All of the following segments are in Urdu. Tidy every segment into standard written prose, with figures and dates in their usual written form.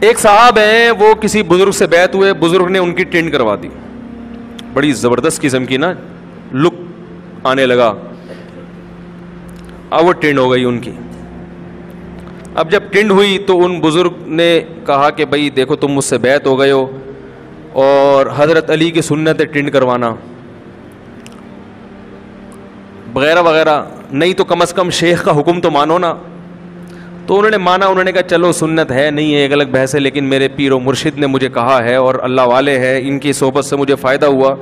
ایک صاحب ہیں, وہ کسی بزرگ سے بیعت ہوئے, بزرگ نے ان کی ٹینڈ کروا دی, بڑی زبردست قسم کی نا لک آنے لگا, اب وہ ٹینڈ ہو گئی ان کی. اب جب ٹینڈ ہوئی تو ان بزرگ نے کہا کہ بھائی دیکھو تم مجھ سے بیعت ہو گئے ہو اور حضرت علی کی سنت ہے ٹینڈ کروانا وغیرہ وغیرہ, نہیں تو کم از کم شیخ کا حکم تو مانو نا. تو انہوں نے مانا, انہوں نے کہا چلو سنت ہے نہیں ہے ایک الگ بحث ہے, لیکن میرے پیر و مرشد نے مجھے کہا ہے اور اللہ والے ہیں, ان کی صحبت سے مجھے فائدہ ہوا,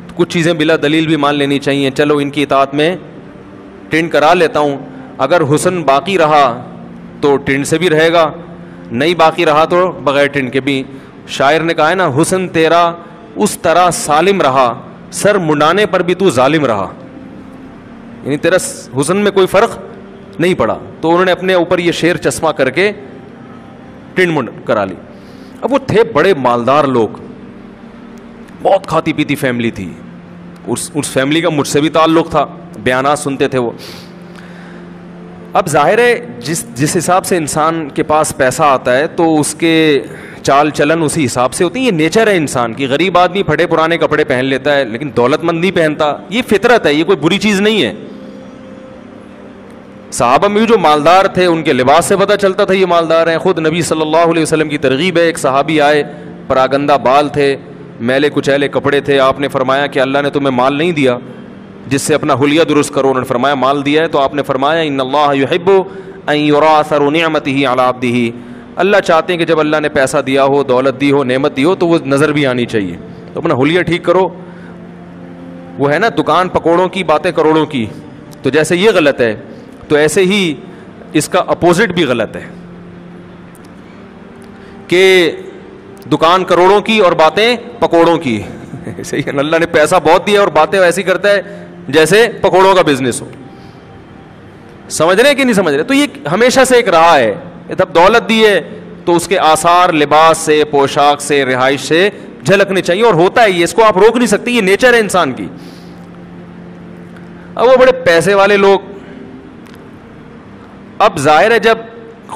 تو کچھ چیزیں بلا دلیل بھی مان لینی چاہیے, چلو ان کی اطاعت میں ٹینڈ کرا لیتا ہوں. اگر حسن باقی رہا تو ٹینڈ سے بھی رہے گا, نہیں باقی رہا تو بغیر ٹینڈ کے بھی. شاعر نے کہا ہے نا, حسن تیرا اس طرح سالم رہا, سر منڈانے پر بھی تو ظالم رہا, یعنی تیرا حسن میں کوئی فرق نہیں پڑا. تو انہوں نے اپنے اوپر یہ شعر چشمہ کر کے ٹینڈ منڈ کرا لی. اب وہ تھے بڑے مالدار لوگ, بہت کھاتی پیتی فیملی تھی, اس فیملی کا مجھ سے بھی تعلق تھا, بیانات سنتے تھے وہ. اب ظاہر ہے جس حساب سے انسان کے پاس پیسہ آتا ہے تو اس کے چال چلن اسی حساب سے ہوتی ہے, یہ نیچر ہے انسان کی. غریب آدمی پھٹے پرانے کپڑے پہن لیتا ہے لیکن دولت مند نہیں پہنتا, یہ فطرت ہے, یہ کوئی بری چیز نہیں ہے. صحابہ میں بھی جو مالدار تھے ان کے لباس سے پتہ چلتا تھا یہ مالدار ہیں. خود نبی صلی اللہ علیہ وسلم کی ترغیب ہے, ایک صحابی آئے, پراگندہ بال تھے, میلے کچیلے کپڑے تھے, آپ نے فرمایا کہ اللہ نے تمہیں مال نہیں دیا جس سے اپنا حلیہ درست کرو. انہوں نے فرمایا مال دیا ہے, تو آپ نے فرمایا ان اللہ یحب ان یری اثر نعمتہ علی عبدہ, اللہ چاہتے ہیں کہ جب اللہ نے پیسہ دیا ہو, دولت دی ہو, نعمت دی ہو تو وہ نظر بھی آنی چاہیے. تو اپنا حلیہ ٹھیک کرو. وہ ہے نا دکان پکوڑوں کی باتیں کروڑوں کی, تو جیسے یہ غلط ہے تو ایسے ہی اس کا اپوزٹ بھی غلط ہے کہ دکان کروڑوں کی اور باتیں پکوڑوں کی. صحیح ہے, اللہ نے پیسہ بہت دیا اور باتیں ایسی کرتا ہے جیسے پکوڑوں کا بزنس ہو. سمجھ رہے کہ نہیں سمجھ رہے؟ تو یہ ہمیشہ سے ایک رہا ہے, جب دولت دی ہے تو اس کے آثار لباس سے, پوشاک سے, رہائش سے جھلکنے چاہیے, اور ہوتا ہے یہ, اس کو آپ روک نہیں سکتے, یہ نیچر ہے انسان کی. اب وہ بڑے پیسے والے لوگ, اب ظاہر ہے جب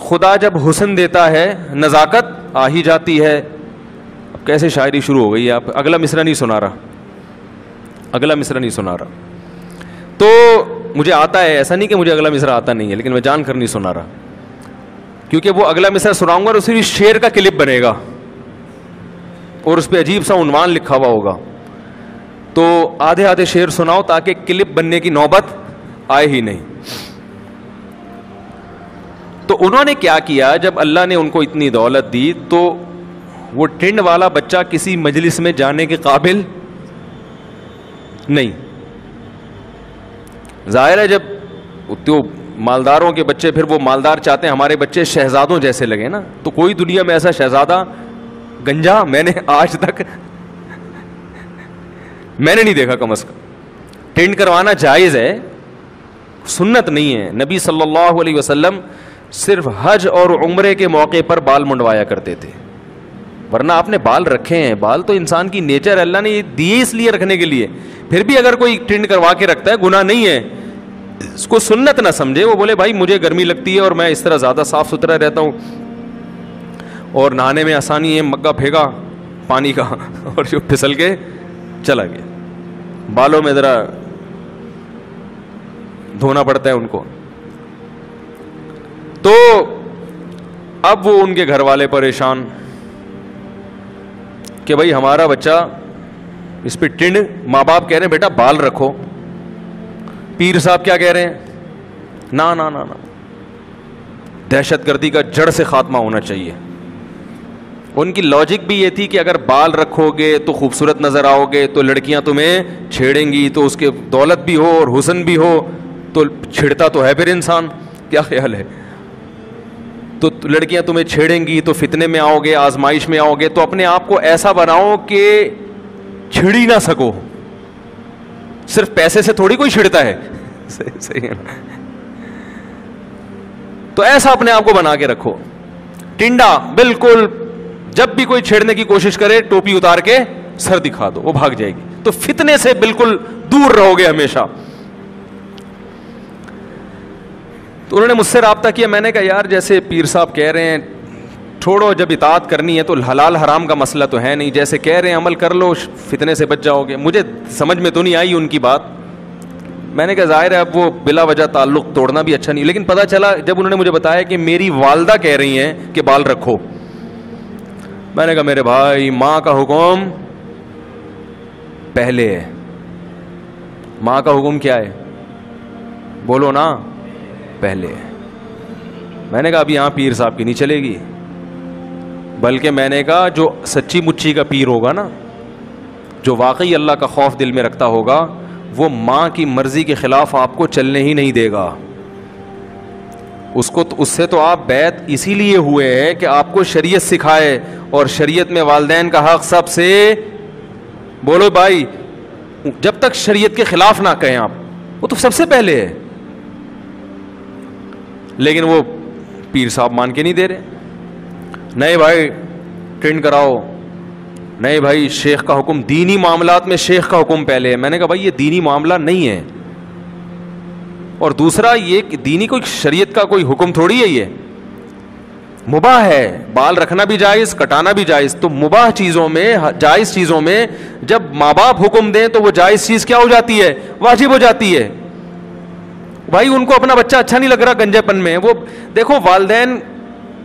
خدا جب حسن دیتا ہے نزاکت آ ہی جاتی ہے. اب کیسے شاعری شروع ہو گئی ہے, آپ اگلا مصرع نہیں سنا رہا, اگلا مصرع نہیں سنا رہا. تو مجھے آتا ہے, ایسا نہیں کہ مجھے اگلا مصرع آتا نہیں ہے, لیکن میں جان کر نہیں سنا رہا کیونکہ وہ اگلا مصرع سناؤں گا اور اسی شعر کا کلپ بنے گا اور اس پہ عجیب سا عنوان لکھا ہوا ہوگا. تو آدھے آدھے شعر سناؤ تاکہ کلپ بننے کی نوبت آئے ہی نہیں. تو انہوں نے کیا کیا, جب اللہ نے ان کو اتنی دولت دی تو وہ ٹینڈ والا بچہ کسی مجلس میں جانے کے قابل نہیں. ظاہر ہے جب تو مالداروں کے بچے, پھر وہ مالدار چاہتے ہیں ہمارے بچے شہزادوں جیسے لگے نا, تو کوئی دنیا میں ایسا شہزادہ گنجا میں نے آج تک میں نے نہیں دیکھا. کم از کم ٹینڈ کروانا جائز ہے, سنت نہیں ہے. نبی صلی اللہ علیہ وسلم صرف حج اور عمرے کے موقع پر بال منڈوایا کرتے تھے, ورنہ آپ نے بال رکھے ہیں. بال تو انسان کی نیچر, اللہ نے یہ دیے اس لیے رکھنے کے لیے. پھر بھی اگر کوئی ٹینڈ کروا کے رکھتا ہے گناہ نہیں ہے, اس کو سنت نہ سمجھے. وہ بولے بھائی مجھے گرمی لگتی ہے اور میں اس طرح زیادہ صاف ستھرا رہتا ہوں اور نہانے میں آسانی ہے, مگا پھینکا پانی کا اور جو پھسل کے چلا گیا. بالوں میں ذرا دھونا پڑتا ہے ان کو. تو اب وہ ان کے گھر والے پریشان کہ بھائی ہمارا بچہ اس پہ ٹنڈ, ماں باپ کہہ رہے ہیں بیٹا بال رکھو, پیر صاحب کیا کہہ رہے ہیں, نا نا نا نا, دہشت گردی کا جڑ سے خاتمہ ہونا چاہیے. ان کی لاجک بھی یہ تھی کہ اگر بال رکھو گے تو خوبصورت نظر آؤ گے, تو لڑکیاں تمہیں چھیڑیں گی, تو اس کے دولت بھی ہو اور حسن بھی ہو تو چھڑتا تو ہے پھر انسان. کیا خیال ہے, تو لڑکیاں تمہیں چھیڑیں گی تو فتنے میں آؤ گے, آزمائش میں آؤ گے, تو اپنے آپ کو ایسا بناؤ کہ چھڑ ہی نہ سکو. صرف پیسے سے تھوڑی کوئی چھڑتا ہے, صحیح ہے. تو ایسا اپنے آپ کو بنا کے رکھو, ٹنڈا بالکل. جب بھی کوئی چھیڑنے کی کوشش کرے ٹوپی اتار کے سر دکھا دو, وہ بھاگ جائے گی. تو فتنے سے بالکل دور رہو گے ہمیشہ. تو انہوں نے مجھ سے رابطہ کیا, میں نے کہا یار جیسے پیر صاحب کہہ رہے ہیں چھوڑو, جب اطاعت کرنی ہے تو حلال حرام کا مسئلہ تو ہے نہیں, جیسے کہہ رہے ہیں عمل کر لو, فتنے سے بچ جاؤ گے. مجھے سمجھ میں تو نہیں آئی ان کی بات. میں نے کہا ظاہر ہے اب وہ بلا وجہ تعلق توڑنا بھی اچھا نہیں, لیکن پتہ چلا جب انہوں نے مجھے بتایا کہ میری والدہ کہہ رہی ہیں کہ بال رکھو, میں نے کہا میرے بھائی ماں کا حکم پہلے ہے. ماں کا حکم کیا ہے بولو نا, پہلے ہے. میں نے کہا اب یہاں پیر صاحب کی نہیں چلے گی, بلکہ میں نے کہا جو سچی مچی کا پیر ہوگا نا, جو واقعی اللہ کا خوف دل میں رکھتا ہوگا, وہ ماں کی مرضی کے خلاف آپ کو چلنے ہی نہیں دے گا. اس سے تو آپ بیعت اسی لیے ہوئے ہیں کہ آپ کو شریعت سکھائے, اور شریعت میں والدین کا حق سب سے, بولو بھائی, جب تک شریعت کے خلاف نہ کہیں آپ, وہ تو سب سے پہلے ہے. لیکن وہ پیر صاحب مان کے نہیں دے رہے. نہیں بھائی ٹرینڈ کراؤ, نہیں بھائی شیخ کا حکم, دینی معاملات میں شیخ کا حکم پہلے ہے. میں نے کہا بھائی یہ دینی معاملہ نہیں ہے, اور دوسرا یہ کہ دینی کوئی شریعت کا کوئی حکم تھوڑی ہے, یہ مباح ہے. بال رکھنا بھی جائز, کٹانا بھی جائز. تو مباح چیزوں میں, جائز چیزوں میں جب ماں باپ حکم دیں تو وہ جائز چیز کیا ہو جاتی ہے, واجب ہو جاتی ہے. بھائی ان کو اپنا بچہ اچھا نہیں لگ رہا گنجے پن میں, وہ دیکھو والدین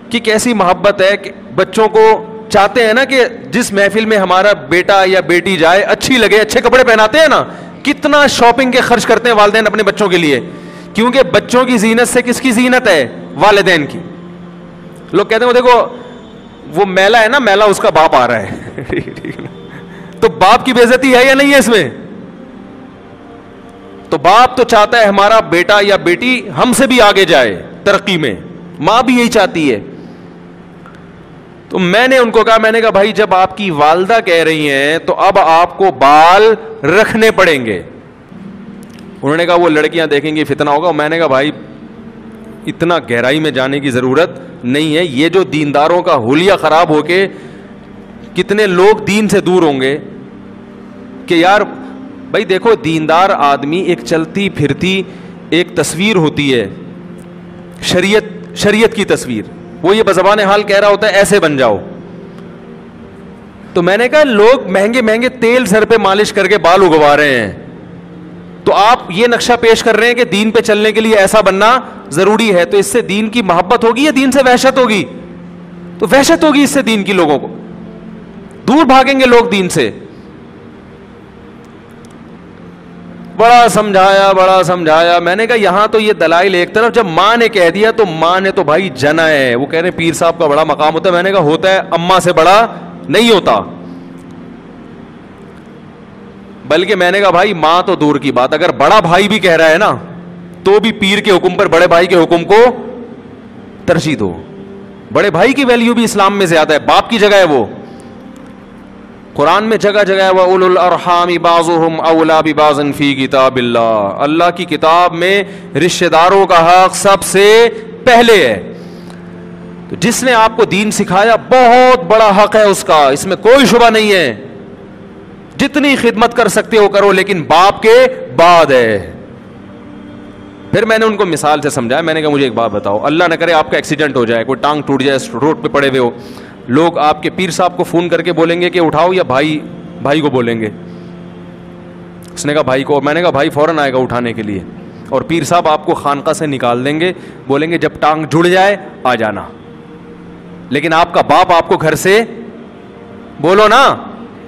کی کیسی محبت ہے کہ بچوں کو چاہتے ہیں نا کہ جس محفل میں ہمارا بیٹا یا بیٹی جائے اچھی لگے, اچھے کپڑے پہناتے ہیں نا, کتنا شاپنگ کے خرچ کرتے ہیں والدین اپنے بچوں کے لیے, کیونکہ بچوں کی زینت سے کس کی زینت ہے, والدین کی. لوگ کہتے ہیں وہ دیکھو وہ میلا ہے نا, میلا اس کا باپ آ رہا ہے تو باپ کی بے عزتی ہے یا نہیں ہے اس میں؟ تو باپ تو چاہتا ہے ہمارا بیٹا یا بیٹی ہم سے بھی آگے جائے ترقی میں, ماں بھی یہی چاہتی ہے. تو میں نے ان کو کہا, میں نے کہا بھائی جب آپ کی والدہ کہہ رہی ہیں تو اب آپ کو بال رکھنے پڑیں گے. انہوں نے کہا وہ لڑکیاں دیکھیں گی فتنہ ہوگا. میں نے کہا بھائی اتنا گہرائی میں جانے کی ضرورت نہیں ہے. یہ جو دینداروں کا حلیہ خراب ہو کے کتنے لوگ دین سے دور ہوں گے کہ یار بھائی دیکھو دیندار آدمی ایک چلتی پھرتی ایک تصویر ہوتی ہے, شریعت کی تصویر, وہ یہ بزبان حال کہہ رہا ہوتا ہے ایسے بن جاؤ. تو میں نے کہا لوگ مہنگے مہنگے تیل سر پہ مالش کر کے بال اگوا رہے ہیں, تو آپ یہ نقشہ پیش کر رہے ہیں کہ دین پہ چلنے کے لیے ایسا بننا ضروری ہے. تو اس سے دین کی محبت ہوگی یا دین سے وحشت ہوگی؟ تو وحشت ہوگی اس سے دین کی, لوگوں کو دور بھاگیں گے لوگ دین سے. بڑا سمجھایا میں نے کہا یہاں تو یہ دلائل ایک طرف, جب ماں نے کہہ دیا تو ماں نے تو بھائی جنا ہے. وہ کہہ رہے ہیں پیر صاحب کا بڑا مقام ہوتا ہے. میں نے کہا ہوتا ہے, اماں سے بڑا نہیں ہوتا. بلکہ میں نے کہا بھائی ماں تو دور کی بات, اگر بڑا بھائی بھی کہہ رہا ہے نا تو بھی پیر کے حکم پر بڑے بھائی کے حکم کو ترجیح دو. بڑے بھائی کی ویلیو بھی اسلام میں زیادہ ہے, باپ کی جگہ ہے. وہ قرآن میں جگہ جگہ ہے وَأُولُو الْأَرْحَامِ بَعْضُهُمْ أَوْلَىٰ بِبَعْضٍ فِي کِتَابِ اللَّهِ. اللہ کی کتاب میں رشتہ داروں کا حق سب سے پہلے ہے. تو جس نے آپ کو دین سکھایا بہت بڑا حق ہے اس کا, اس میں کوئی شبہ نہیں ہے. جتنی خدمت کر سکتے ہو کرو, لیکن باپ کے بعد ہے. پھر میں نے ان کو مثال سے سمجھایا. میں نے کہا مجھے ایک بات بتاؤ, اللہ نہ کرے آپ کا ایکسیڈنٹ ہو جائے, کوئی ٹانگ ٹوٹ جائے, روڈ پہ پڑے ہوئے ہو, لوگ آپ کے پیر صاحب کو فون کر کے بولیں گے کہ اٹھاؤ, یا بھائی کو بولیں گے؟ اس نے کہا بھائی کو. میں نے کہا بھائی فوراً آئے گا اٹھانے کے لیے, اور پیر صاحب آپ کو خانقاہ سے نکال دیں گے, بولیں گے جب ٹانگ جڑ جائے آ جانا. لیکن آپ کا باپ آپ کو گھر سے بولو نا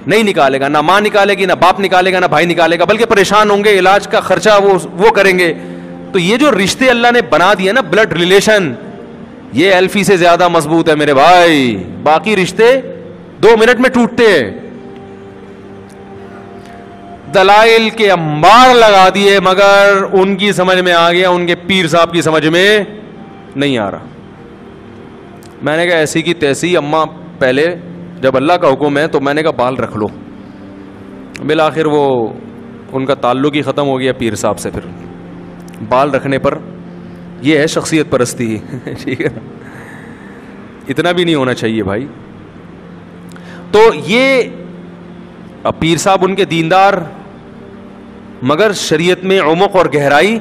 نہیں نکالے گا, نہ ماں نکالے گی, نہ باپ نکالے گا, نہ بھائی نکالے گا, بلکہ پریشان ہوں گے, علاج کا خرچہ وہ کریں گے. تو یہ جو رشتے اللہ نے بنا دیے نا, بلڈ ریلیشن, یہ ایلفی سے زیادہ مضبوط ہے میرے بھائی. باقی رشتے 2 منٹ میں ٹوٹتے ہیں. دلائل کے انبار لگا دیے, مگر ان کی سمجھ میں آ گیا, ان کے پیر صاحب کی سمجھ میں نہیں آ رہا. میں نے کہا ایسی کی تیسی, اماں پہلے جب اللہ کا حکم ہے تو میں نے کہا بال رکھ لو. بالآخر وہ ان کا تعلق ہی ختم ہو گیا پیر صاحب سے. پھر بال رکھنے پر یہ ہے شخصیت پرستی, ٹھیک ہے, اتنا بھی نہیں ہونا چاہیے بھائی. تو یہ پیر صاحب ان کے دیندار, مگر شریعت میں عمق اور گہرائی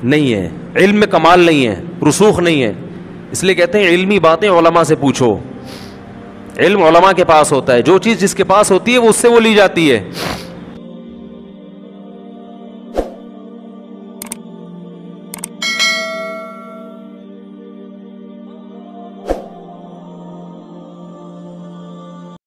نہیں ہے, علم میں کمال نہیں ہے, رسوخ نہیں ہے. اس لیے کہتے ہیں علمی باتیں علماء سے پوچھو. علم علماء کے پاس ہوتا ہے, جو چیز جس کے پاس ہوتی ہے وہ اس سے وہ لی جاتی ہے.